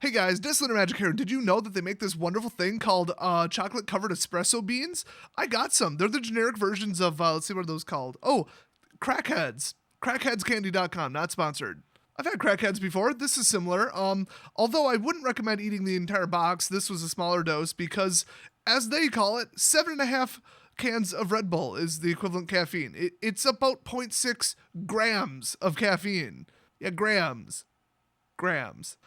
Hey guys, Discipline Magic here. Did you know that they make this wonderful thing called chocolate covered espresso beans? I got some. They're the generic versions of, let's see what are those called. Oh, Crackheads. Crackheadscandy.com, not sponsored. I've had Crackheads before. This is similar. Although I wouldn't recommend eating the entire box. This was a smaller dose because, as they call it, 7.5 cans of Red Bull is the equivalent caffeine. It's about 0.6 grams of caffeine. Yeah, grams.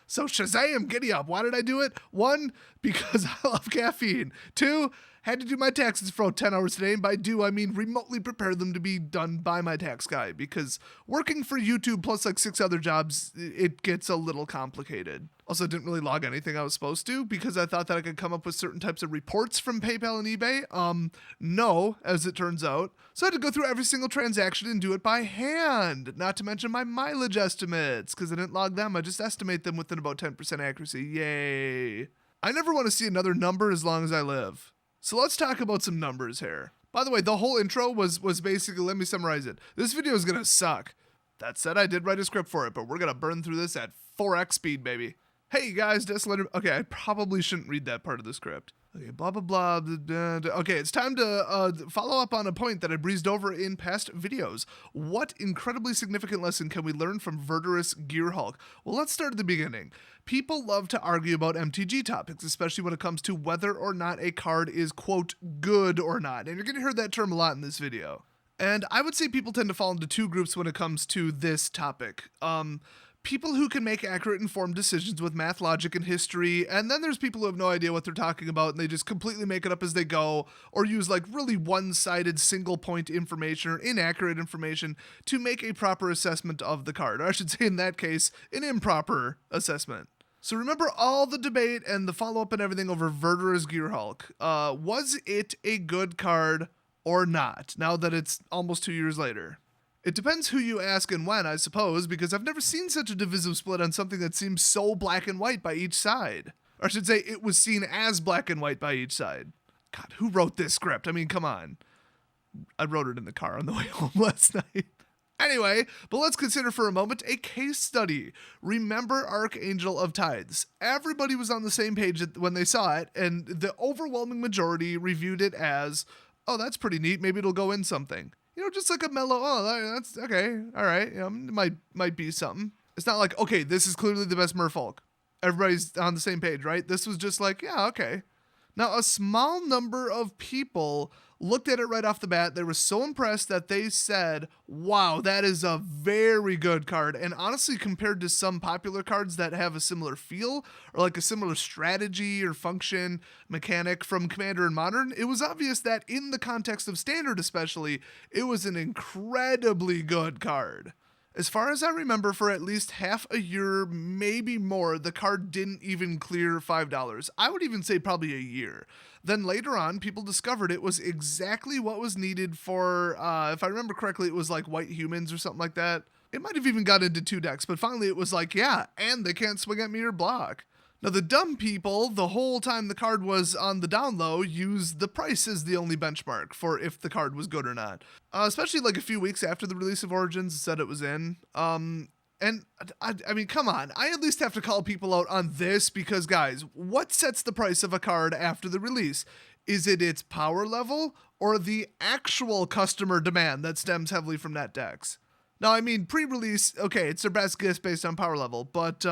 So Shazam, giddy up. Why did I do it? 1, because I love caffeine. 2, had to do my taxes for 10 hours today. And by do, I mean remotely prepare them to be done by my tax guy. Because working for YouTube plus like 6 other jobs, it gets a little complicated. Also, didn't really log anything I was supposed to because I thought that I could come up with certain types of reports from PayPal and eBay. No, as it turns out. So I had to go through every single transaction and do it by hand. Not to mention my mileage estimates because I didn't log them. I just estimate them within about 10% accuracy. Yay. I never want to see another number as long as I live. So let's talk about some numbers here. By the way, the whole intro was basically, let me summarize it. This video is going to suck. That said, I did write a script for it, but we're going to burn through this at 4x speed, baby. Hey guys, okay, I probably shouldn't read that part of the script. Okay, blah, blah, blah. Okay, it's time to follow up on a point that I breezed over in past videos. What incredibly significant lesson can we learn from Verdurous Gearhulk? Well, let's start at the beginning. People love to argue about MTG topics, especially when it comes to whether or not a card is, quote, good or not. And you're going to hear that term a lot in this video. And I would say people tend to fall into 2 groups when it comes to this topic. People who can make accurate, informed decisions with math, logic, and history, and then there's people who have no idea what they're talking about and they just completely make it up as they go, or use like really one-sided single-point information or inaccurate information to make a proper assessment of the card. Or I should say, in that case, an improper assessment. So remember all the debate and the follow-up and everything over Verdurous Gearhulk. Was it a good card or not, now that it's almost 2 years later? It depends who you ask and when, I suppose, because I've never seen such a divisive split on something that seems so black and white by each side. Or I should say, it was seen as black and white by each side. God, who wrote this script? I mean, come on. I wrote it in the car on the way home last night. Anyway, but let's consider for a moment a case study. Remember Archangel of Tides. Everybody was on the same page when they saw it, and the overwhelming majority reviewed it as, oh, that's pretty neat, maybe it'll go in something. You know, just like a mellow, oh, that's okay, all right, you know, it might be something. It's not like, okay, this is clearly the best merfolk. Everybody's on the same page, right? This was just like, yeah, okay. Now, a small number of people looked at it right off the bat. They were so impressed that they said, wow, that is a very good card. And honestly, compared to some popular cards that have a similar feel or like a similar strategy or function mechanic from Commander and Modern, it was obvious that in the context of Standard especially, it was an incredibly good card. As far as I remember, for at least half a year, maybe more, the card didn't even clear $5. I would even say probably a year. Then later on, people discovered it was exactly what was needed for, if I remember correctly, it was like White Humans or something like that. It might have even got into 2 decks, but finally it was like, yeah, and they can't swing at me or block. Now, the dumb people, the whole time the card was on the down low, used the price as the only benchmark for if the card was good or not. Especially like a few weeks after the release of Origins, said it was in. And I mean, come on. I at least have to call people out on this because, guys, what sets the price of a card after the release? Is it its power level or the actual customer demand that stems heavily from net decks? Now, I mean, pre-release, okay, it's their best guess based on power level, but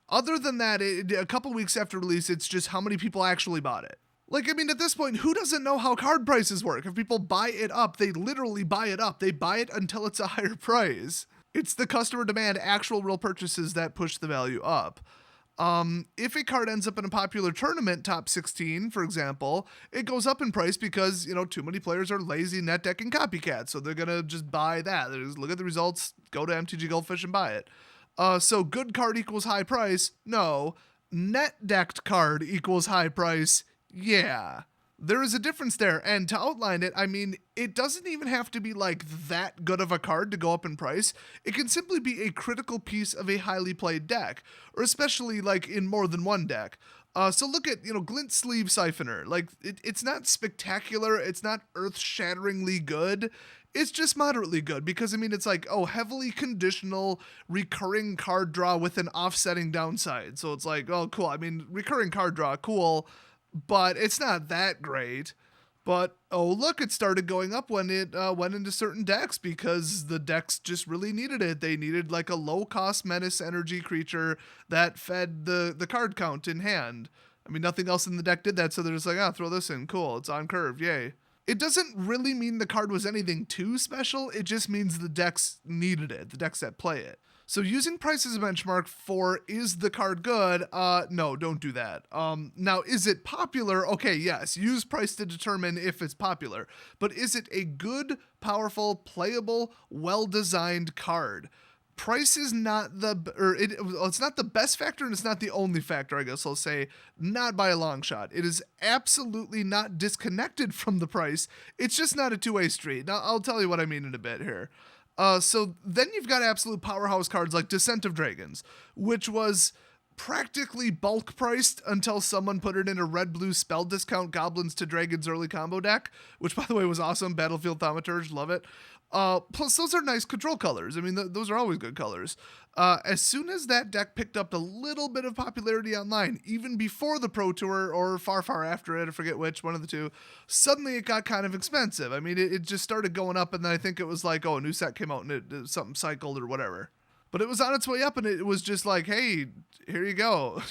other than that, a couple weeks after release, it's just how many people actually bought it. Like, I mean, at this point, who doesn't know how card prices work? If people buy it up, they literally buy it up. They buy it until it's a higher price. It's the customer demand, actual real purchases that push the value up. If a card ends up in a popular tournament, top 16, for example, it goes up in price because, you know, too many players are lazy net decking copycats, so they're going to just buy that. They just look at the results, go to MTG Goldfish and buy it. So good card equals high price? No. Net decked card equals high price? Yeah. There is a difference there, and to outline it, I mean, it doesn't even have to be like that good of a card to go up in price. It can simply be a critical piece of a highly played deck, or especially like in more than one deck. So look at, Glint Sleeve Siphoner. Like, it's not spectacular. It's not earth-shatteringly good. It's just moderately good because, I mean, it's like, oh, heavily conditional, recurring card draw with an offsetting downside. So it's like, oh, cool. I mean, recurring card draw, cool, but it's not that great. But oh, look, it started going up when it went into certain decks because the decks just really needed it. They needed like a low cost menace energy creature that fed the card count in hand. I mean, nothing else in the deck did that, so they're just like, throw this in. Cool, it's on curve, yay. It doesn't really mean the card was anything too special, it just means the decks needed it, the decks that play it. So using price as a benchmark for is the card good? No, don't do that. Now, is it popular? Okay, yes, use price to determine if it's popular. But is it a good, powerful, playable, well-designed card? Price is not it's not the best factor and it's not the only factor, I guess I'll say, not by a long shot. It is absolutely not disconnected from the price. It's just not a two-way street. Now, I'll tell you what I mean in a bit here. So then you've got absolute powerhouse cards like Descent of Dragons, which was practically bulk priced until someone put it in a red-blue spell discount Goblins to Dragons early combo deck, which by the way was awesome. Battlefield Thaumaturge, love it. Plus those are nice control colors. I mean, those are always good colors. As soon as that deck picked up a little bit of popularity online, even before the Pro Tour or far after it, I forget which, one of the two, suddenly it got kind of expensive. I mean, it just started going up, and then I think it was like, oh, a new set came out and it something cycled or whatever. But it was on its way up, and it was just like, hey, here you go.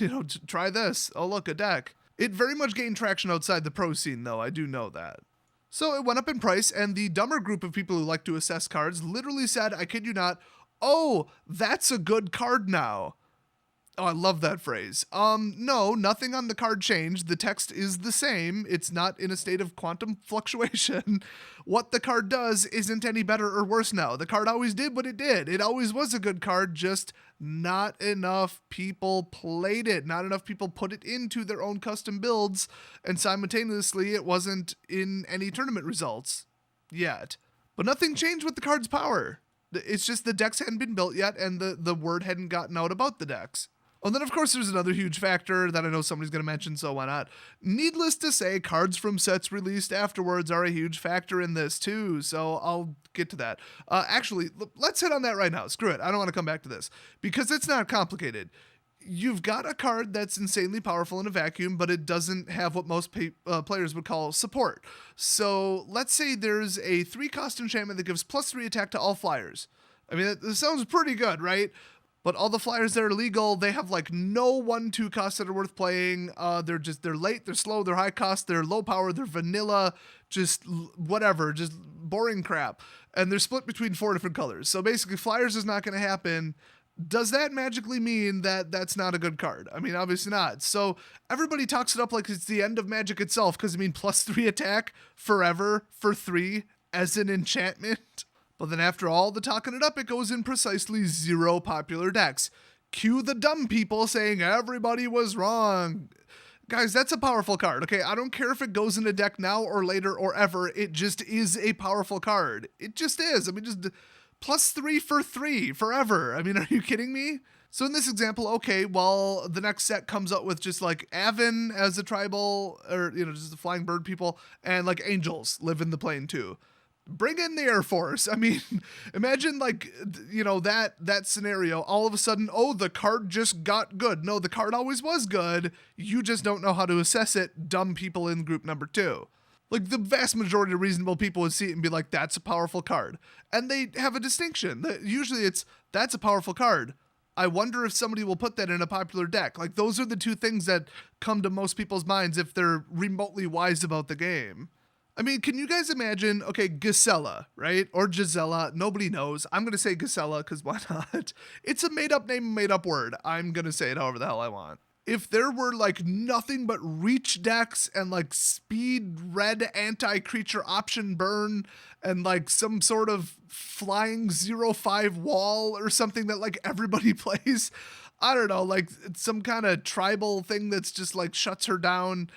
Try this. Oh, look, a deck. It very much gained traction outside the pro scene, though. I do know that. So it went up in price, and the dumber group of people who like to assess cards literally said, I kid you not, oh, that's a good card now. Oh, I love that phrase. No, nothing on the card changed. The text is the same. It's not in a state of quantum fluctuation. What the card does isn't any better or worse now. The card always did what it did. It always was a good card, just not enough people played it. Not enough people put it into their own custom builds, and simultaneously it wasn't in any tournament results yet. But nothing changed with the card's power. It's just the decks hadn't been built yet, and the word hadn't gotten out about the decks. And then, of course, there's another huge factor that I know somebody's going to mention, so why not? Needless to say, cards from sets released afterwards are a huge factor in this, too, so I'll get to that. Actually, let's hit on that right now. Screw it. I don't want to come back to this, because it's not complicated. You've got a card that's insanely powerful in a vacuum, but it doesn't have what most players would call support. So let's say there's a 3-cost enchantment that gives +3 attack to all flyers. I mean, that sounds pretty good, right? But all the flyers that are legal, they have like no 1/2 costs that are worth playing. They're late, they're slow, they're high cost, they're low power, they're vanilla, just whatever, just boring crap. And they're split between 4 different colors. So basically, flyers is not going to happen. Does that magically mean that that's not a good card? I mean, obviously not. So everybody talks it up like it's the end of Magic itself, because I mean, +3 attack forever for 3 as an enchantment. But then after all the talking it up, it goes in precisely 0 popular decks. Cue the dumb people saying everybody was wrong. Guys, that's a powerful card, okay? I don't care if it goes in a deck now or later or ever. It just is a powerful card. It just is. I mean, just +3 for 3 forever. I mean, are you kidding me? So in this example, okay, well, the next set comes up with just like Avon as a tribal, or, just the flying bird people, and like angels live in the plane too. Bring in the Air Force. I mean, imagine like, that scenario. All of a sudden, oh, the card just got good. No, the card always was good. You just don't know how to assess it. Dumb people in group number 2. Like, the vast majority of reasonable people would see it and be like, that's a powerful card. And they have a distinction. Usually that's a powerful card. I wonder if somebody will put that in a popular deck. Like, those are the two things that come to most people's minds if they're remotely wise about the game. I mean, can you guys imagine, okay, Gisela, right? Or Gisela, nobody knows. I'm going to say Gisela because why not? It's a made-up name, made-up word. I'm going to say it however the hell I want. If there were like nothing but reach decks and like speed red anti-creature option burn and like some sort of flying 0/5 wall or something that like everybody plays, I don't know, like some kind of tribal thing that's just like shuts her down,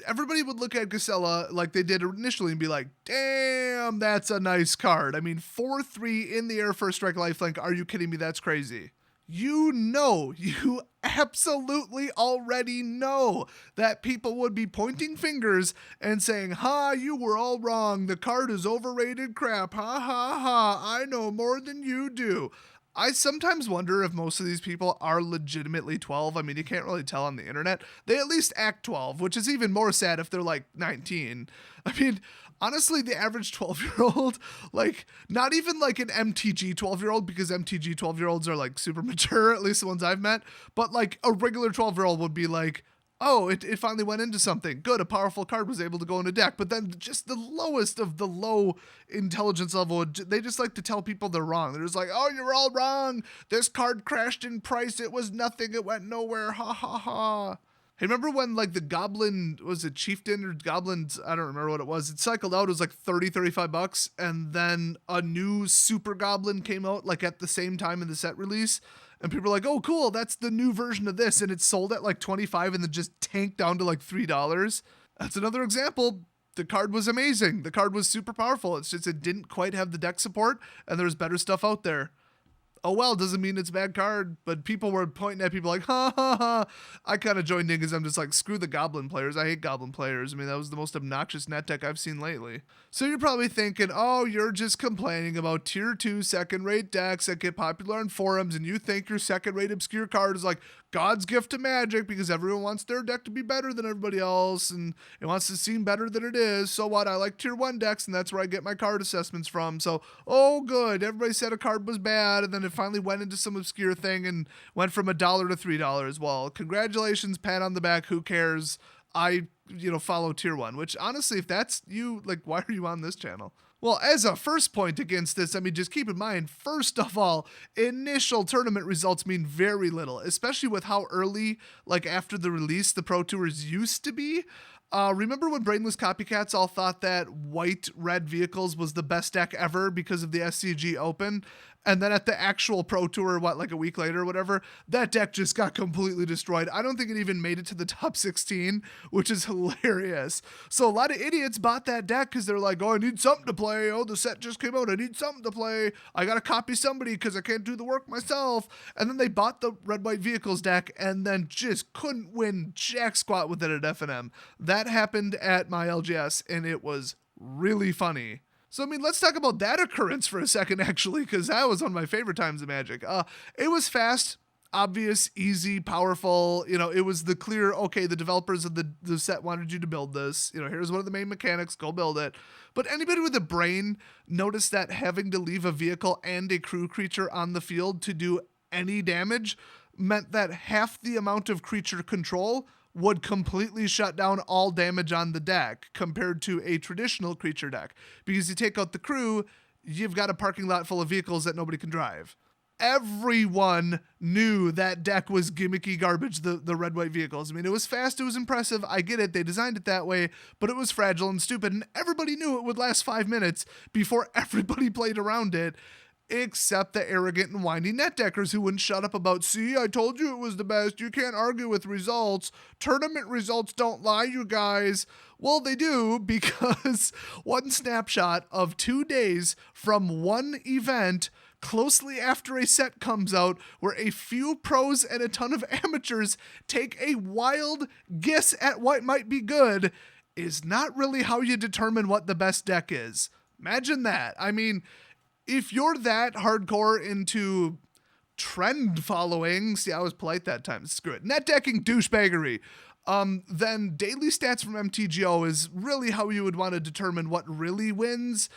everybody would look at Gisela like they did initially and be like, damn, that's a nice card. I mean, 4/3 in the air for a strike lifelink. Are you kidding me? That's crazy. you absolutely already know that people would be pointing fingers and saying, ha, you were all wrong. The card is overrated crap. Ha ha ha. I know more than you do. I sometimes wonder if most of these people are legitimately 12. I mean, you can't really tell on the internet. They at least act 12, which is even more sad if they're like 19. I mean, honestly, the average 12-year-old, like, not even like an MTG 12-year-old, because MTG 12-year-olds are like super mature, at least the ones I've met, but like a regular 12-year-old would be like, oh, it finally went into something. Good, a powerful card was able to go in a deck. But then just the lowest of the low intelligence level, they just like to tell people they're wrong. They're just like, oh, you're all wrong. This card crashed in price. It was nothing. It went nowhere. Ha, ha, ha. Hey, remember when like the Goblin, was it Chieftain or Goblins? I don't remember what it was. It cycled out. It was like 30, 35 bucks. And then a new Super Goblin came out like at the same time in the set release. And people are like, oh, cool, that's the new version of this. And it's sold at like 25 and then just tanked down to like $3. That's another example. The card was amazing. The card was super powerful. It's just it didn't quite have the deck support and there's better stuff out there. Oh, well, doesn't mean it's a bad card, but people were pointing at people like, ha, ha, ha. I kind of joined in because I'm just like, screw the Goblin players. I hate Goblin players. I mean, that was the most obnoxious net deck I've seen lately. So you're probably thinking, oh, you're just complaining about tier 2 second-rate decks that get popular on forums, and you think your second-rate obscure card is like God's gift to Magic because everyone wants their deck to be better than everybody else, and it wants to seem better than it is. So what? I like tier 1 decks, and that's where I get my card assessments from. So, oh, good. Everybody said a card was bad, and then it finally went into some obscure thing and went from $1 to $3. Well, congratulations, pat on the back. Who cares? I follow tier 1, which honestly, if that's you, like, why are you on this channel? Well, as a first point against this, I mean, just keep in mind, first of all, initial tournament results mean very little, especially with how early, like after the release, the Pro Tours used to be. Remember when Brainless Copycats all thought that white-red vehicles was the best deck ever because of the SCG Open? And then at the actual Pro Tour, like a week later or whatever, that deck just got completely destroyed. I don't think it even made it to the top 16, which is hilarious. So a lot of idiots bought that deck because they're like, oh, I need something to play. Oh, the set just came out. I need something to play. I got to copy somebody because I can't do the work myself. And then they bought the red-white vehicles deck and then just couldn't win jack squat with it at FNM. That happened at my LGS, and it was really funny. So, I mean, let's talk about that occurrence for a second, actually, because that was one of my favorite times of Magic. It was fast, obvious, easy, powerful. It was the clear, okay, the developers of the set wanted you to build this. Here's one of the main mechanics, go build it. But anybody with a brain noticed that having to leave a vehicle and a crew creature on the field to do any damage meant that half the amount of creature control would completely shut down all damage on the deck compared to a traditional creature deck. Because you take out the crew, you've got a parking lot full of vehicles that nobody can drive. Everyone knew that deck was gimmicky garbage, the red-white vehicles. I mean, it was fast, it was impressive, I get it, they designed it that way, but it was fragile and stupid, and everybody knew it would last 5 minutes before everybody played around it. Except the arrogant and whiny net deckers who wouldn't shut up about, see, I told you it was the best, you can't argue with results, tournament results don't lie, you guys. Well, they do, because one snapshot of 2 days from one event closely after a set comes out where a few pros and a ton of amateurs take a wild guess at what might be good is not really how you determine what the best deck is. Imagine that. I mean, if you're that hardcore into trend following, see, I was polite that time, screw it, net decking douchebaggery, then daily stats from MTGO is really how you would want to determine what really wins,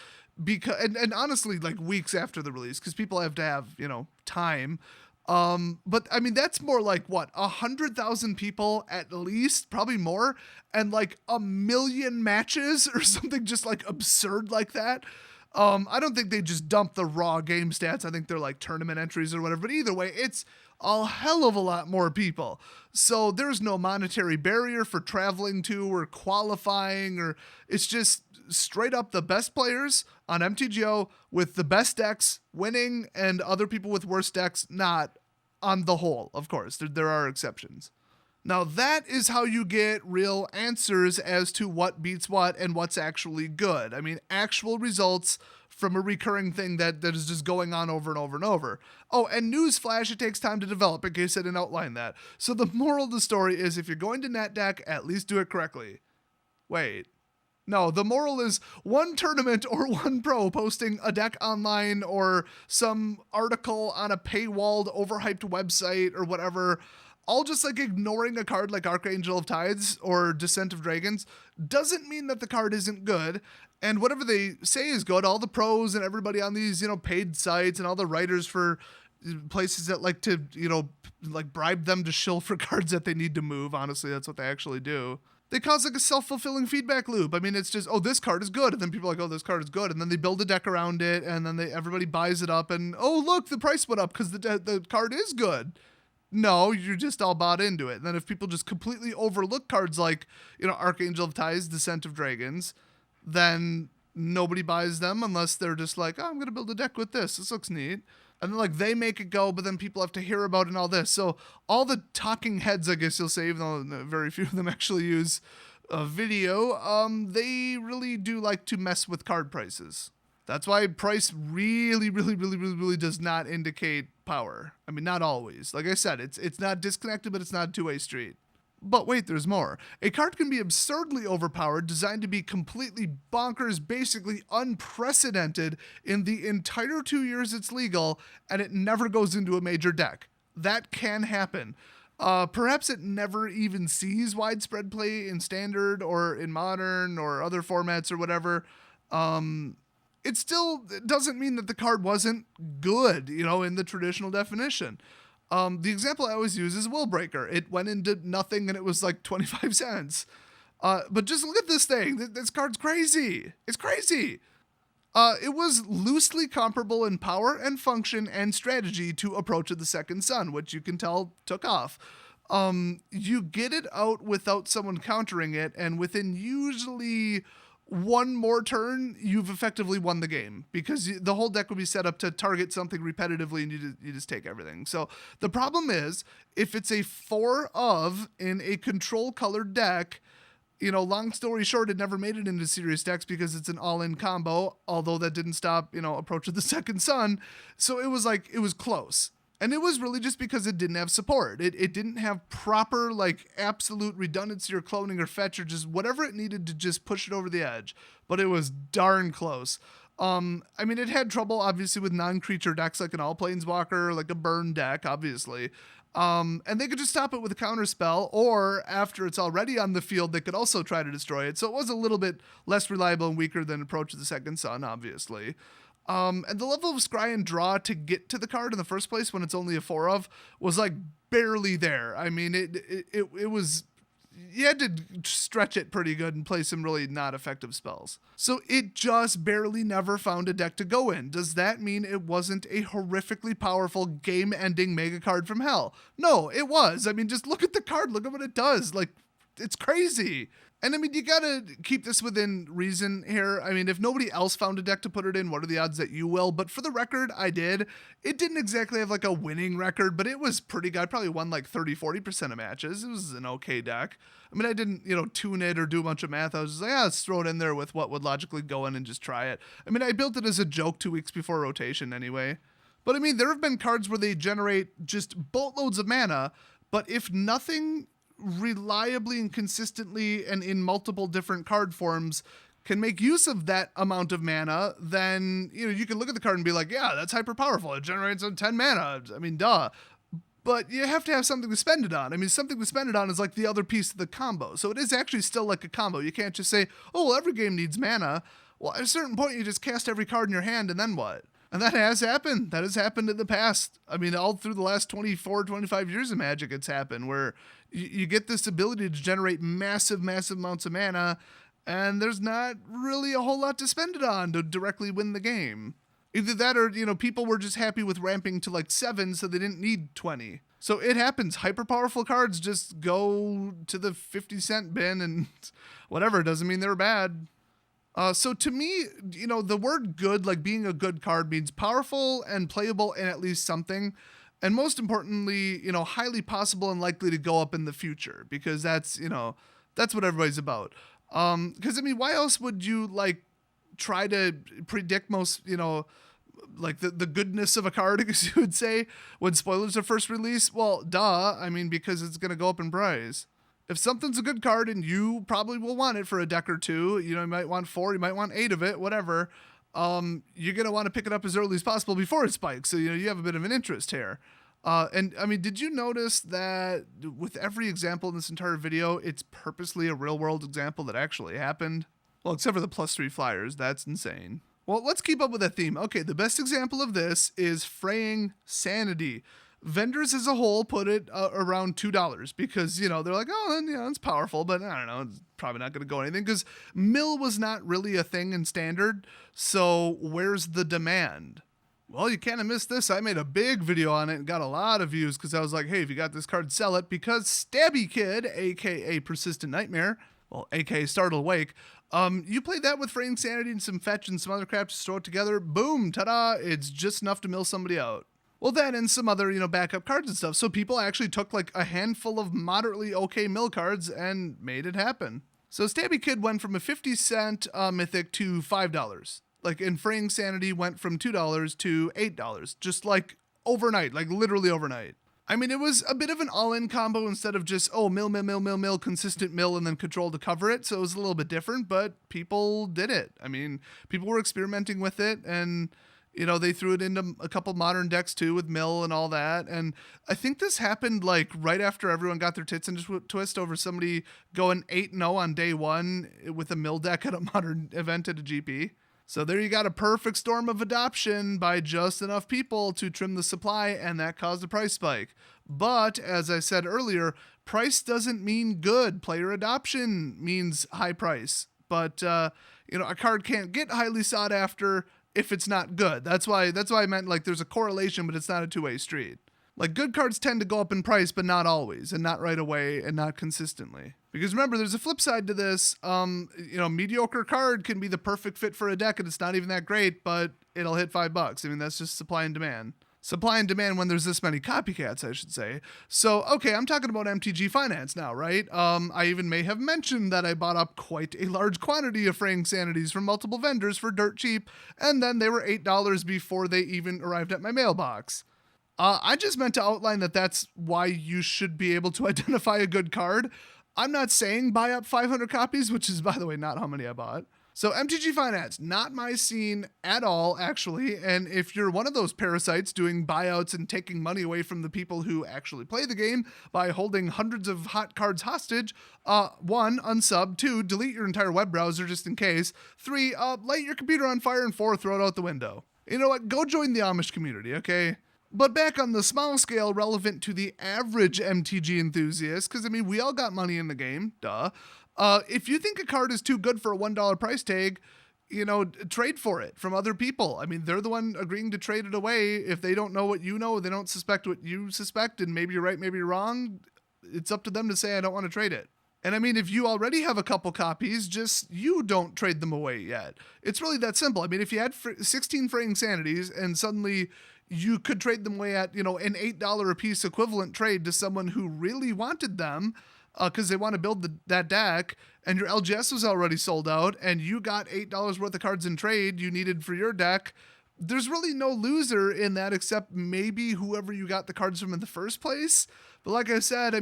because and honestly, like weeks after the release, because people have to have, time. But I mean, that's more like what, 100,000 people at least, probably more, and like 1 million matches or something just like absurd like that. I don't think they just dump the raw game stats. I think they're like tournament entries or whatever. But either way, it's a hell of a lot more people. So there's no monetary barrier for traveling to or qualifying, or it's just straight up the best players on MTGO with the best decks winning and other people with worse decks not, on the whole, of course. There are exceptions. Now that is how you get real answers as to what beats what and what's actually good. I mean, actual results from a recurring thing that is just going on over and over and over. Oh, and newsflash, it takes time to develop, in case I didn't outline that. So the moral of the story is, if you're going to NetDeck, at least do it correctly. Wait. No, the moral is one tournament or one pro posting a deck online or some article on a paywalled, overhyped website or whatever, all just like ignoring a card like Archangel of Tides or Descent of Dragons, doesn't mean that the card isn't good. And whatever they say is good, all the pros and everybody on these, paid sites and all the writers for places that like to, like bribe them to shill for cards that they need to move. Honestly, that's what they actually do. They cause like a self-fulfilling feedback loop. I mean, it's just, oh, this card is good. And then people are like, oh, this card is good. And then they build a deck around it. And then everybody buys it up. And, oh, look, the price went up because the card is good. No, you're just all bought into it. And then if people just completely overlook cards like, Archangel of Tides, Descent of Dragons, then nobody buys them unless they're just like, oh, I'm going to build a deck with this. This looks neat. And then, like, they make it go, but then people have to hear about it and all this. So all the talking heads, I guess you'll say, even though very few of them actually use video, they really do like to mess with card prices. That's why price really, really, really, really, really does not indicate power. I mean, not always. Like I said, it's not disconnected, but it's not a two-way street. But wait, there's more. A card can be absurdly overpowered, designed to be completely bonkers, basically unprecedented in the entire 2 years it's legal, and it never goes into a major deck. That can happen. Perhaps it never even sees widespread play in Standard or in Modern or other formats or whatever. It still doesn't mean that the card wasn't good, in the traditional definition. The example I always use is Will Breaker. It went into nothing and it was like 25 cents. But just look at this thing. This card's crazy. It's crazy. It was loosely comparable in power and function and strategy to Approach of the Second Sun, which you can tell took off. You get it out without someone countering it, and within usually one more turn, you've effectively won the game, because the whole deck would be set up to target something repetitively and you just take everything. So the problem is, if it's a 4 of in a control colored deck, long story short, it never made it into serious decks because it's an all-in combo, although that didn't stop, Approach of the Second Sun. So it was close. And it was really just because it didn't have support. It didn't have proper, like, absolute redundancy or cloning or fetch or just whatever it needed to just push it over the edge. But it was darn close. I mean, it had trouble, obviously, with non-creature decks like an All-Planeswalker, like a burn deck, obviously. And they could just stop it with a counter spell, or after it's already on the field, they could also try to destroy it. So it was a little bit less reliable and weaker than Approach of the Second Sun, obviously. And the level of scry and draw to get to the card in the first place when it's only a 4 of was like barely there. I mean, it was, you had to stretch it pretty good and play some really not effective spells. So it just barely never found a deck to go in. Does that mean it wasn't a horrifically powerful game-ending mega card from hell? No, it was. I mean, just look at the card. Look at what it does. Like, it's crazy. And I mean, you gotta keep this within reason here. I mean, if nobody else found a deck to put it in, what are the odds that you will? But for the record, I did. It didn't exactly have like a winning record, but it was pretty good. I probably won like 30-40% of matches. It was an okay deck. I mean, I didn't, tune it or do a bunch of math. I was just like, let's throw it in there with what would logically go in and just try it. I mean, I built it as a joke 2 weeks before rotation anyway. But I mean, there have been cards where they generate just boatloads of mana, but if nothing reliably and consistently and in multiple different card forms can make use of that amount of mana, then you can look at the card and be like, yeah, that's hyper powerful. It generates 10 mana. I mean, duh. But you have to have something to spend it on. I mean, something to spend it on is like the other piece of the combo. So it is actually still like a combo. You can't just say, oh, well, every game needs mana. Well, at a certain point, you just cast every card in your hand, and then what? And that has happened. That has happened in the past. I mean, all through the last 24, 25 years of Magic, it's happened where you get this ability to generate massive, massive amounts of mana, and there's not really a whole lot to spend it on to directly win the game. Either that or, people were just happy with ramping to like 7, so they didn't need 20. So it happens. Hyper powerful cards just go to the 50-cent bin and whatever. It doesn't mean they're bad. So to me, the word good, like being a good card, means powerful and playable in at least something. And most importantly, highly possible and likely to go up in the future, because that's what everybody's about. Because why else would you try to predict most, like the goodness of a card, as you would say, when spoilers are first released? Well, duh. Because it's going to go up in price. If something's a good card and you probably will want it for a deck or two, you might want 4, you might want 8 of it, whatever. You're going to want to pick it up as early as possible before it spikes. So, you have a bit of an interest here. Did you notice that with every example in this entire video, it's purposely a real world example that actually happened? Well, except for the +3 flyers. That's insane. Well, let's keep up with that theme. Okay, the best example of this is fraying sanity. Vendors as a whole put it around $2 because, they're like, oh, it's powerful, but I don't know, it's probably not going to go anything because mill was not really a thing in standard. So where's the demand? Well, you can't have missed this. I made a big video on it and got a lot of views because I was like, hey, if you got this card, sell it, because Stabby Kid, aka Persistent Nightmare, well, aka Startle Awake, you play that with Fraying Sanity and some fetch and some other crap, just throw it together, boom, ta-da, it's just enough to mill somebody out. Well, that and some other, backup cards and stuff. So people actually took a handful of moderately okay mill cards and made it happen. So Stabby Kid went from a 50-cent mythic to $5. And Fraying Sanity went from $2 to $8, just overnight, literally overnight. It was a bit of an all-in combo instead of just, mill, consistent mill, and then control to cover it. So it was a little bit different, but people did it. People were experimenting with it, and they threw it into a couple modern decks too with mill and all that. And I think this happened right after everyone got their tits into twist over somebody going 8-0 on day one with a mill deck at a modern event at a GP. So there you got a perfect storm of adoption by just enough people to trim the supply, and that caused a price spike. But as I said earlier, price doesn't mean good. Player adoption means high price. But a card can't get highly sought after if it's not good. That's why I meant there's a correlation, but it's not a two-way street. Good cards tend to go up in price, but not always, and not right away, and not consistently. Because remember, there's a flip side to this. Mediocre card can be the perfect fit for a deck, and it's not even that great, but it'll hit $5. That's just supply and demand. Supply and demand when there's this many copycats, I should say. So, okay, I'm talking about MTG Finance now, right? I even may have mentioned that I bought up quite a large quantity of Fraying Sanities from multiple vendors for dirt cheap, and then they were $8 before they even arrived at my mailbox. I just meant to outline that that's why you should be able to identify a good card. I'm not saying buy up 500 copies, which is, by the way, not how many I bought. So MTG Finance, not my scene at all, actually. And if you're one of those parasites doing buyouts and taking money away from the people who actually play the game by holding hundreds of hot cards hostage, 1, unsub, 2, delete your entire web browser just in case, 3, light your computer on fire, and 4, throw it out the window. You know what? Go join the Amish community, okay? But back on the small scale, relevant to the average MTG enthusiast, because we all got money in the game, duh. If you think a card is too good for a $1 price tag, trade for it from other people. They're the one agreeing to trade it away. If they don't know what you know, they don't suspect what you suspect, and maybe you're right, maybe you're wrong, it's up to them to say, I don't want to trade it. And if you already have a couple copies, just you don't trade them away yet. It's really that simple. If you had 16 Fraying Sanities and suddenly you could trade them away at, an $8 a piece equivalent trade to someone who really wanted them because they want to build that deck, and your LGS was already sold out, and you got $8 worth of cards in trade you needed for your deck. There's really no loser in that except maybe whoever you got the cards from in the first place. But like I said,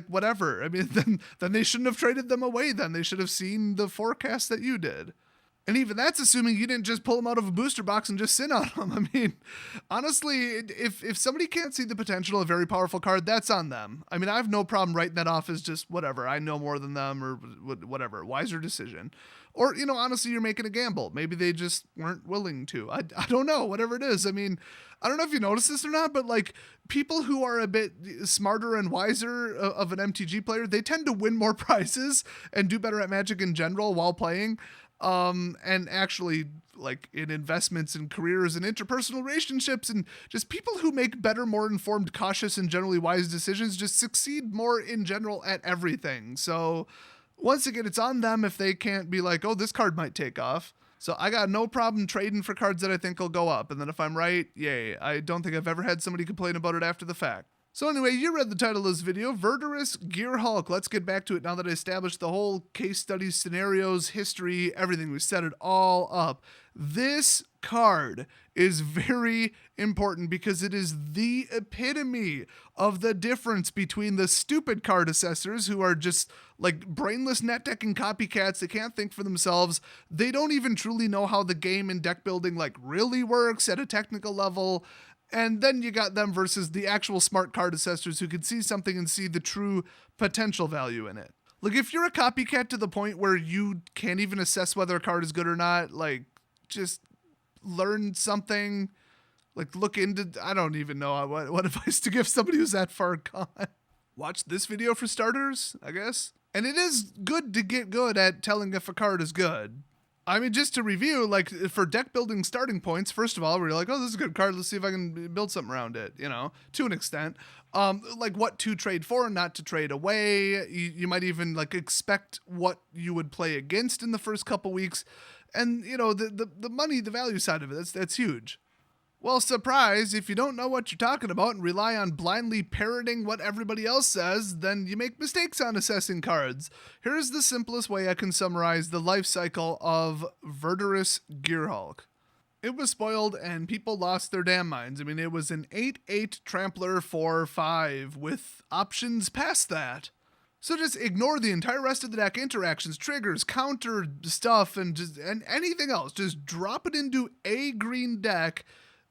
whatever. Then they shouldn't have traded them away then. They should have seen the forecast that you did. And even that's assuming you didn't just pull them out of a booster box and just sit on them. Honestly, if somebody can't see the potential of a very powerful card, that's on them. I have no problem writing that off as just whatever. I know more than them or whatever. Wiser decision. Or, honestly, you're making a gamble. Maybe they just weren't willing to. I don't know. Whatever it is. I don't know if you noticed this or not, but people who are a bit smarter and wiser of an MTG player, they tend to win more prizes and do better at Magic in general while playing. And actually in investments and careers and interpersonal relationships, and just people who make better, more informed, cautious, and generally wise decisions just succeed more in general at everything. So once again, it's on them if they can't be oh, this card might take off. So I got no problem trading for cards that I think will go up. And then if I'm right, yay. I don't think I've ever had somebody complain about it after the fact. So anyway, you read the title of this video, Verdurous Gearhulk. Let's get back to it now that I established the whole case study, scenarios, history, everything. We set it all up. This card is very important because it is the epitome of the difference between the stupid card assessors who are just like brainless net decking copycats that can't think for themselves. They don't even truly know how the game and deck building like really works at a technical level. And then you got them versus the actual smart card assessors who can see something and see the true potential value in it. Like, if you're a copycat to the point where you can't even assess whether a card is good or not, like, just learn something. Like, look into, I don't even know what advice to give somebody who's that far gone. Watch this video for starters, I guess. And it is good to get good at telling if a card is good. I mean, just to review, like, for deck building starting points, first of all, where you're like, oh, this is a good card, let's see if I can build something around it, you know, to an extent. Like, what to trade for and not to trade away. You might even, like, expect what you would play against in the first couple weeks. And, you know, the money, the value side of it, that's huge. Well, surprise, if you don't know what you're talking about and rely on blindly parroting what everybody else says, then you make mistakes on assessing cards. Here's the simplest way I can summarize the life cycle of Verdurous Gearhulk. It was spoiled and people lost their damn minds. I mean, it was an 8/8 Trampler 4/5 with options past that. So just ignore the entire rest of the deck, interactions, triggers, counter stuff, and anything else. Just drop it into a green deck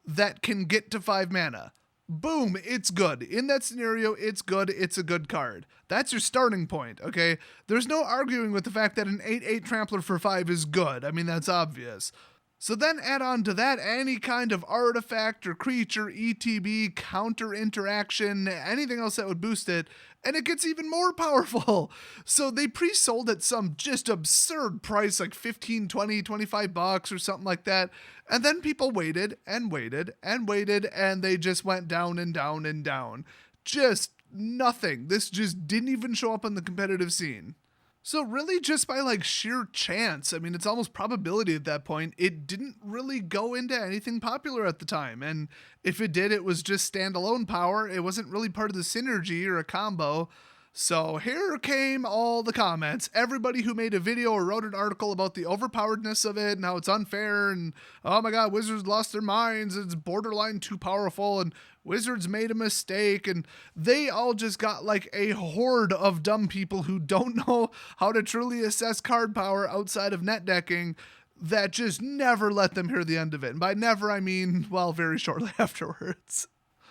that can get to 5 mana. Boom, it's good. In that scenario, it's good. It's a good card. That's your starting point, okay? There's no arguing with the fact that an 8/8 Trampler for 5 is good. I mean, that's obvious. So then add on to that any kind of artifact or creature, ETB, counter interaction, anything else that would boost it, and it gets even more powerful. So they pre-sold at some just absurd price, like 15, 20, 25 bucks or something like that. And then people waited and waited and waited, and they just went down and down and down. Just nothing. This just didn't even show up on the competitive scene. So really just by like sheer chance, I mean, it's almost probability at that point, it didn't really go into anything popular at the time. And if it did, it was just standalone power. It wasn't really part of the synergy or a combo. So here came all the comments. Everybody who made a video or wrote an article about the overpoweredness of it and how it's unfair and, oh my god, Wizards lost their minds, it's borderline too powerful, and Wizards made a mistake, and they all just got like a horde of dumb people who don't know how to truly assess card power outside of net decking that just never let them hear the end of it. And by never, I mean, well, very shortly afterwards.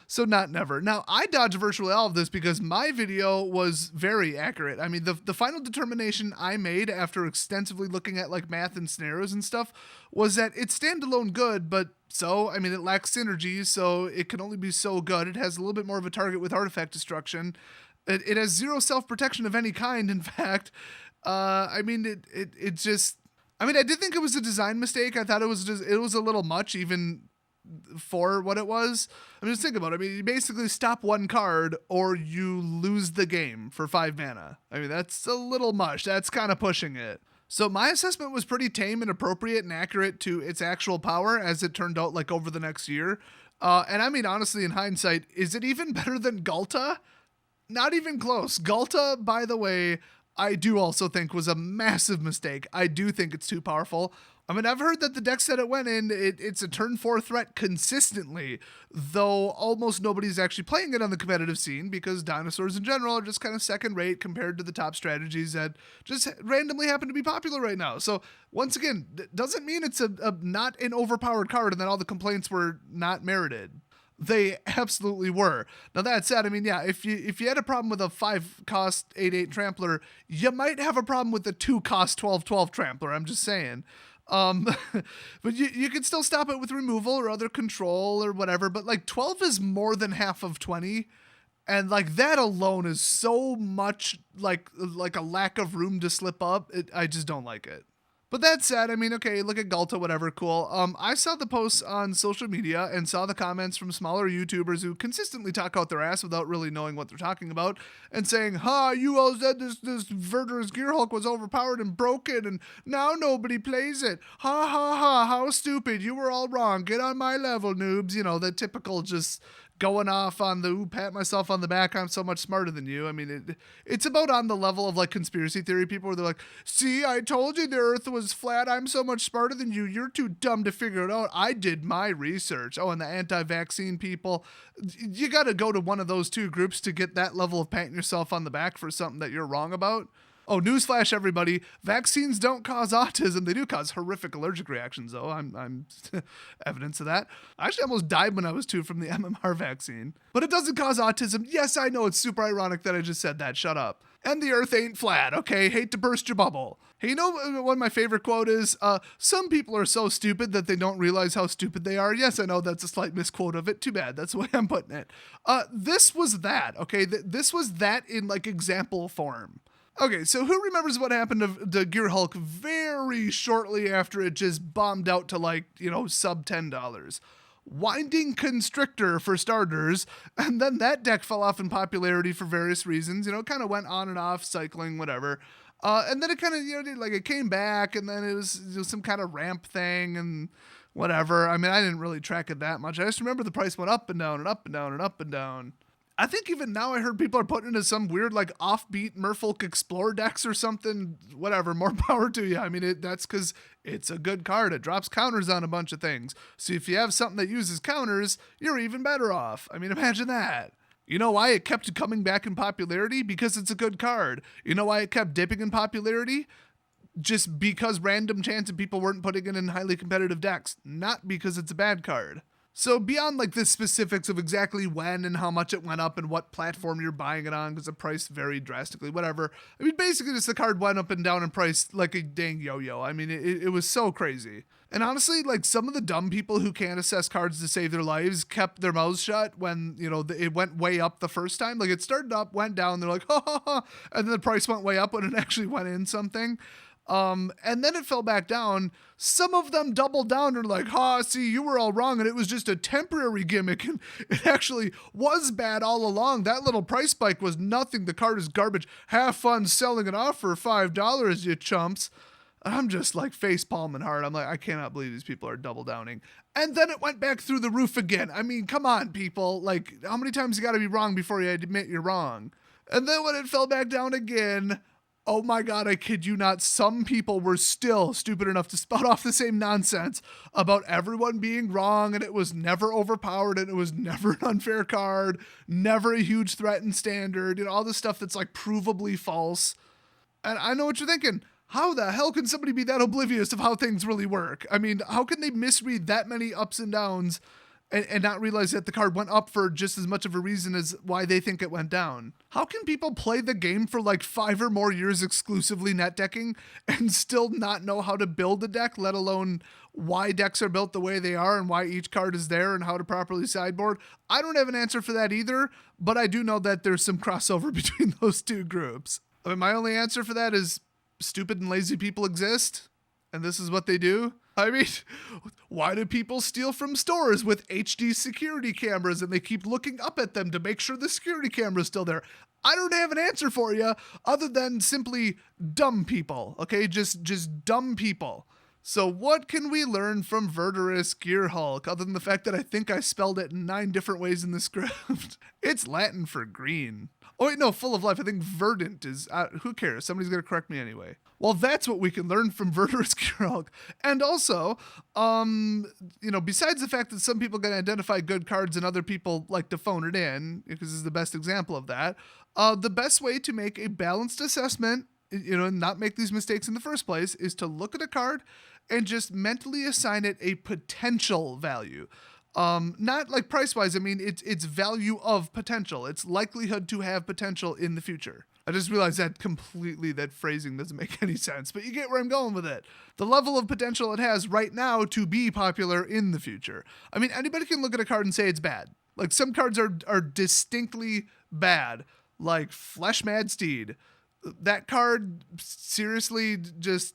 So not never. Now, I dodged virtually all of this because my video was very accurate. I mean, the final determination I made after extensively looking at like math and scenarios and stuff was that it's standalone good, but so, I mean, it lacks synergy, so it can only be so good. It has a little bit more of a target with artifact destruction. It has zero self-protection of any kind, in fact. I mean, it just... I mean, I did think it was a design mistake. I thought it was a little much, even for what it was. I mean, just think about it. I mean, you basically stop one card or you lose the game for 5 mana. I mean, that's a little much. That's kind of pushing it. So my assessment was pretty tame and appropriate and accurate to its actual power, as it turned out like over the next year. And I mean, honestly, in hindsight, is it even better than Ghalta? Not even close. Ghalta, by the way, I do also think was a massive mistake. I do think it's too powerful. I mean, I've heard that the deck set it went in, it's a turn 4 threat consistently, though almost nobody's actually playing it on the competitive scene because dinosaurs in general are just kind of second rate compared to the top strategies that just randomly happen to be popular right now. So once again, doesn't mean it's a not an overpowered card and that all the complaints were not merited. They absolutely were. Now that said, I mean, yeah, if you had a problem with a 5-cost 8/8 Trampler, you might have a problem with the 2-cost 12/12 Trampler. I'm just saying. But you can still stop it with removal or other control or whatever. But like 12 is more than half of 20, and like that alone is so much like a lack of room to slip up. I just don't like it. But that said, I mean, okay, look at Galta, whatever, cool. I saw the posts on social media and saw the comments from smaller YouTubers who consistently talk out their ass without really knowing what they're talking about and saying, "Ha, you all said this Verdurous Gearhulk was overpowered and broken, and now nobody plays it. Ha ha ha! How stupid! You were all wrong. Get on my level, noobs." You know, the typical just going off on the ooh, pat myself on the back, I'm so much smarter than you. I mean, it's about on the level of like conspiracy theory people where they're like, "See, I told you the earth was flat. I'm so much smarter than you. You're too dumb to figure it out. I did my research." Oh, and the anti-vaccine people, you got to go to one of those two groups to get that level of patting yourself on the back for something that you're wrong about. Oh, newsflash, everybody. Vaccines don't cause autism. They do cause horrific allergic reactions, though. I'm evidence of that. I actually almost died when I was 2 from the MMR vaccine. But it doesn't cause autism. Yes, I know it's super ironic that I just said that. Shut up. And the earth ain't flat, okay? Hate to burst your bubble. Hey, you know what my favorite quote is? Some people are so stupid that they don't realize how stupid they are. Yes, I know that's a slight misquote of it. Too bad. That's the way I'm putting it. This was that, okay? This was that in like example form. Okay, so who remembers what happened to the Gearhulk very shortly after it just bombed out to like, sub $10? Winding Constrictor for starters, and then that deck fell off in popularity for various reasons. It kind of went on and off, cycling, whatever. And then it kind of, it came back, and then it was some kind of ramp thing and whatever. I mean, I didn't really track it that much. I just remember the price went up and down and up and down and up and down. I think even now I heard people are putting into some weird like offbeat Merfolk Explorer decks or something. Whatever, more power to you. I mean, that's because it's a good card. It drops counters on a bunch of things. So if you have something that uses counters, you're even better off. I mean, imagine that. You know why it kept coming back in popularity? Because it's a good card. You know why it kept dipping in popularity? Just because random chance of people weren't putting it in highly competitive decks. Not because it's a bad card. So beyond like the specifics of exactly when and how much it went up and what platform you're buying it on, because the price varied drastically, whatever. I mean, basically just the card went up and down in price like a dang yo-yo. I mean, it was so crazy. And honestly, like some of the dumb people who can't assess cards to save their lives kept their mouths shut when, it went way up the first time. Like it started up, went down, they're like, ha ha ha, and then the price went way up when it actually went in something. And then it fell back down. Some of them doubled down and like, see, you were all wrong. And it was just a temporary gimmick. And it actually was bad all along. That little price spike was nothing. The card is garbage. Have fun selling it off for $5, you chumps. I'm just like face palming hard. I'm like, I cannot believe these people are double downing. And then it went back through the roof again. I mean, come on, people. Like, how many times you got to be wrong before you admit you're wrong? And then when it fell back down again, oh my God, I kid you not, some people were still stupid enough to spout off the same nonsense about everyone being wrong and it was never overpowered and it was never an unfair card, never a huge threat in standard, all this stuff that's like provably false. And I know what you're thinking. How the hell can somebody be that oblivious of how things really work? I mean, how can they misread that many ups and downs and not realize that the card went up for just as much of a reason as why they think it went down? How can people play the game for like 5 or more years exclusively net decking and still not know how to build a deck, let alone why decks are built the way they are and why each card is there and how to properly sideboard? I don't have an answer for that either, but I do know that there's some crossover between those two groups. I mean, my only answer for that is stupid and lazy people exist, and this is what they do. I mean, why do people steal from stores with HD security cameras and they keep looking up at them to make sure the security camera is still there? I don't have an answer for you other than simply dumb people, okay? Just dumb people. So what can we learn from Verdurous Gearhulk other than the fact that I think I spelled it 9 different ways in the script? It's Latin for green. Oh wait, no, full of life. I think verdant is, who cares? Somebody's going to correct me anyway. Well, that's what we can learn from Verdurous Gearhulk. And also, besides the fact that some people can identify good cards and other people like to phone it in, because this is the best example of that, the best way to make a balanced assessment, and not make these mistakes in the first place, is to look at a card and just mentally assign it a potential value. Not like price-wise, I mean, it's value of potential. It's likelihood to have potential in the future. I just realized that phrasing doesn't make any sense, but you get where I'm going with it. The level of potential it has right now to be popular in the future. I mean, anybody can look at a card and say it's bad. Like some cards are distinctly bad, like Flesh Mad Steed. That card seriously just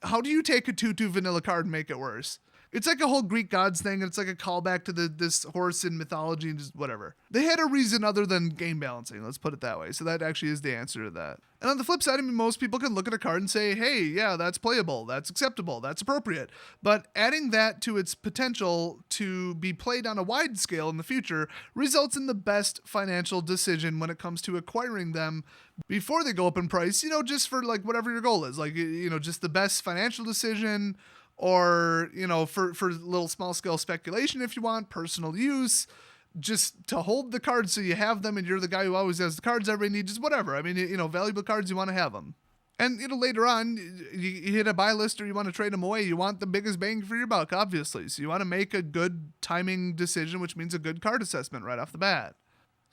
How do you take a 2/2 vanilla card and make it worse? It's like a whole Greek gods thing, and it's like a callback to this horse in mythology and just whatever. They had a reason other than game balancing, let's put it that way. So that actually is the answer to that. And on the flip side, I mean, most people can look at a card and say, hey, yeah, that's playable, that's acceptable, that's appropriate. But adding that to its potential to be played on a wide scale in the future results in the best financial decision when it comes to acquiring them before they go up in price, just for like whatever your goal is. Like, just the best financial decision, or, for little small scale speculation if you want, personal use, just to hold the cards so you have them and you're the guy who always has the cards everybody needs, just whatever. I mean, valuable cards, you want to have them. And, later on, you hit a buy list or you want to trade them away. You want the biggest bang for your buck, obviously. So you want to make a good timing decision, which means a good card assessment right off the bat.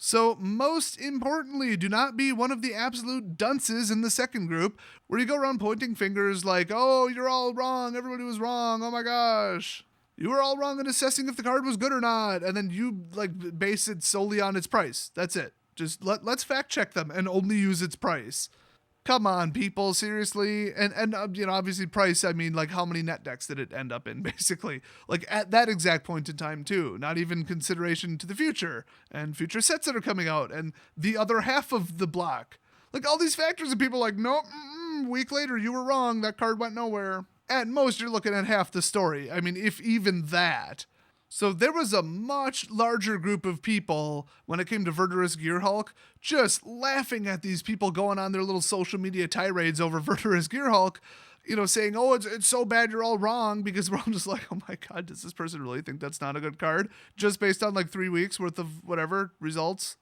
So most importantly, do not be one of the absolute dunces in the second group where you go around pointing fingers like, oh, you're all wrong, everybody was wrong, oh my gosh. You were all wrong in assessing if the card was good or not, and then you base it solely on its price. That's it. Just let's fact check them and only use its price. Come on, people, seriously. And obviously price, I mean, like, how many net decks did it end up in, basically? Like, at that exact point in time, too. Not even consideration to the future, and future sets that are coming out, and the other half of the block. Like, all these factors, and people are like, nope, week later, you were wrong, that card went nowhere. At most, you're looking at half the story. I mean, if even that. So there was a much larger group of people when it came to Verdurous Gearhulk just laughing at these people going on their little social media tirades over Verdurous Gearhulk, saying, oh, it's so bad you're all wrong, because we're all just like, oh my God, does this person really think that's not a good card? Just based on like 3 weeks worth of whatever results?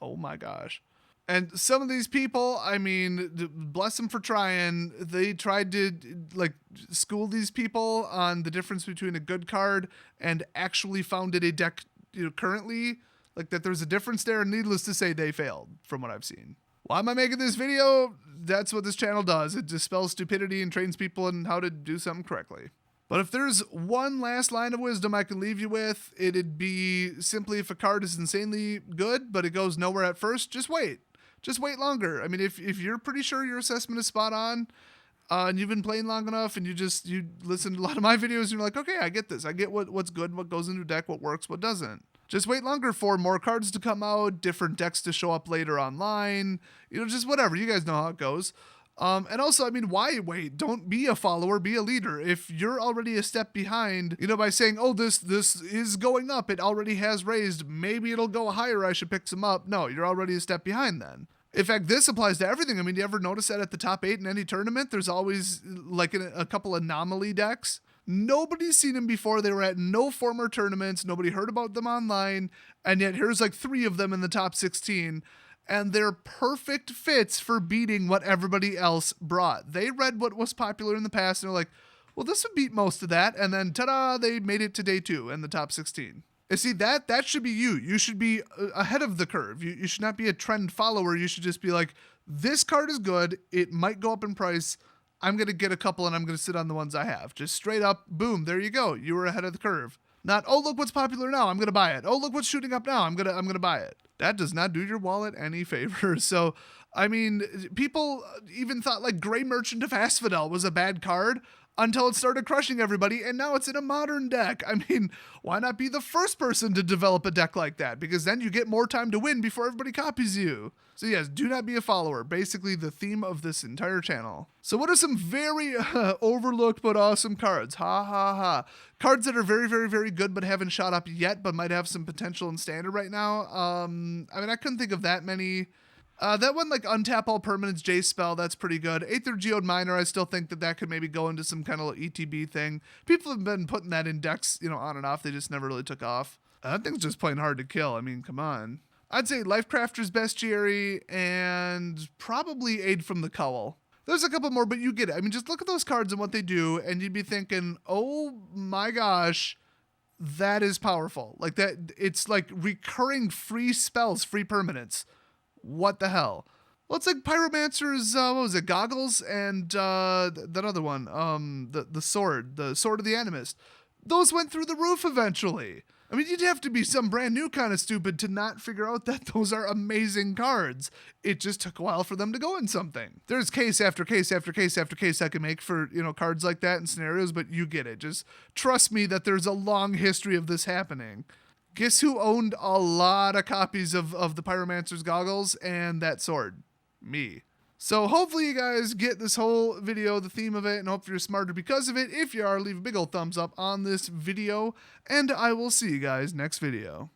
Oh my gosh. And some of these people, I mean, bless them for trying. They tried to school these people on the difference between a good card and actually founded a deck currently, like that there's a difference there. And needless to say, they failed from what I've seen. Why am I making this video? That's what this channel does. It dispels stupidity and trains people in how to do something correctly. But if there's one last line of wisdom I can leave you with, it'd be simply, if a card is insanely good, but it goes nowhere at first, just wait. Just wait longer. I mean, if you're pretty sure your assessment is spot on, and you've been playing long enough, and you listen to a lot of my videos, and you're like, okay, I get this. I get what's good, what goes into a deck, what works, what doesn't. Just wait longer for more cards to come out, different decks to show up later online, just whatever. You guys know how it goes. And also, I mean, why wait? Don't be a follower, be a leader. If you're already a step behind, by saying, oh, this is going up, it already has raised, maybe it'll go higher, I should pick some up. No, you're already a step behind then. In fact, this applies to everything. I mean, do you ever notice that at the top 8 in any tournament, there's always like a couple anomaly decks? Nobody's seen them before. They were at no former tournaments. Nobody heard about them online. And yet here's like 3 of them in the top 16. And they're perfect fits for beating what everybody else brought. They read what was popular in the past and they're like, well, this would beat most of that. And then ta-da, they made it to day 2 in the top 16. You see, that should be you. You should be ahead of the curve. You should not be a trend follower. You should just be like, this card is good. It might go up in price. I'm going to get a couple and I'm going to sit on the ones I have. Just straight up, boom, there you go. You were ahead of the curve. Not, oh, look what's popular now, I'm going to buy it. Oh, look what's shooting up now, I'm going to buy it. That does not do your wallet any favors. So, I mean, people even thought like Gray Merchant of Asphodel was a bad card until it started crushing everybody, and now it's in a modern deck. I mean, why not be the first person to develop a deck like that? Because then you get more time to win before everybody copies you. So yes, do not be a follower. Basically the theme of this entire channel. So what are some very overlooked but awesome cards? Ha ha ha. Cards that are very, very, very good but haven't shot up yet, but might have some potential in standard right now. I mean, I couldn't think of that many. That one, like untap all permanents, J spell, that's pretty good. Aether Geode Miner, I still think that could maybe go into some kind of ETB thing. People have been putting that in decks, on and off. They just never really took off. That thing's just plain hard to kill. I mean, come on. I'd say Lifecrafter's Bestiary and probably Aid from the Cowl. There's a couple more, but you get it. I mean, just look at those cards and what they do, and you'd be thinking, oh my gosh, that is powerful. Like that, it's like recurring free spells, free permanents. What the hell? Well, it's like Pyromancer's, what was it, Goggles, and that other one, the Sword of the Animist. Those went through the roof eventually. I mean, you'd have to be some brand new kind of stupid to not figure out that those are amazing cards. It just took a while for them to go in something. There's case after case after case after case I can make for, cards like that and scenarios, but you get it. Just trust me that there's a long history of this happening. Guess who owned a lot of copies of the Pyromancer's goggles and that sword? Me. So hopefully you guys get this whole video, the theme of it, and hope you're smarter because of it. If you are, leave a big old thumbs up on this video, and I will see you guys next video.